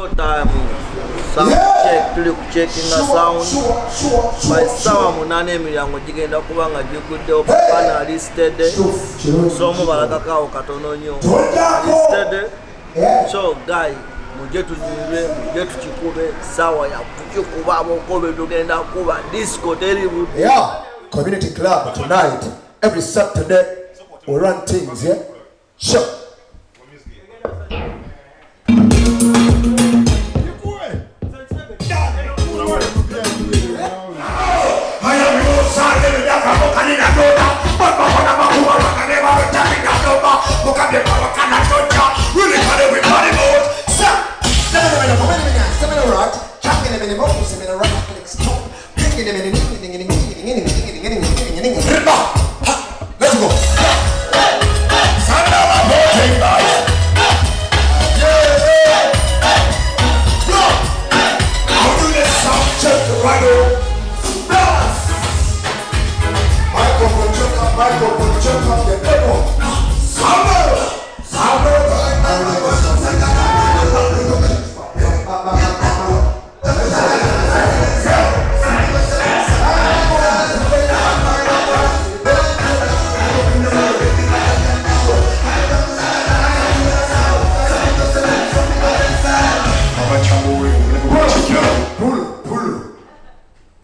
Showtime. Sound check, tuli checking the sound. By sawa munane milyango jigenda kubanga jikudde opana listed. So mubalaka kawo katono nnyo. Listed. So guy, muje tunyire, muje tukikube sawa ya tukikuba abokobe tugenda kuba disco terrible. Yeah, community club tonight. Every Saturday we run things, yeah? Sure. Let's go.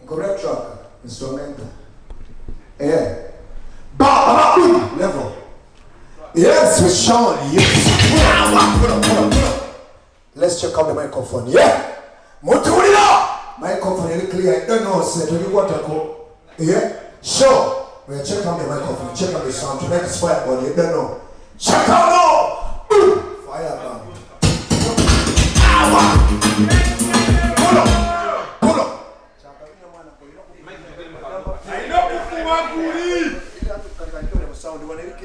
Correct track, instrumental. Yeah. Level. Yes, with Sean. Yes. Pull up. Let's check out the microphone. Yeah. Microphone is clear. I don't know. Say, do you want to go? Yeah. Sure. We'll check out the microphone. Check out the sound. Tonight is fire ball. You don't know. Check out now. Fire ball. Pull up.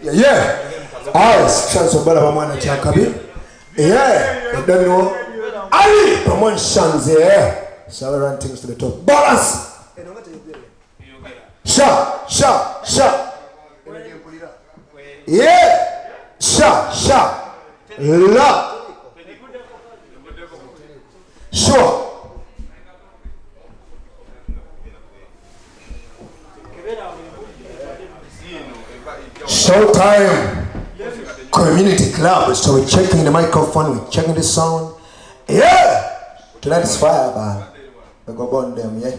Yeah. Eyes, chance of Balamana Chakabi. Yeah. You don't know. Ali, promotions, yeah. So we run things to the top. Balance. Sha. Yeah. Sha. La. Sure. Showtime. Community club. So we're checking the microphone, we're checking the sound. Yeah. Tonight is fire, man. We go burn them, yeah.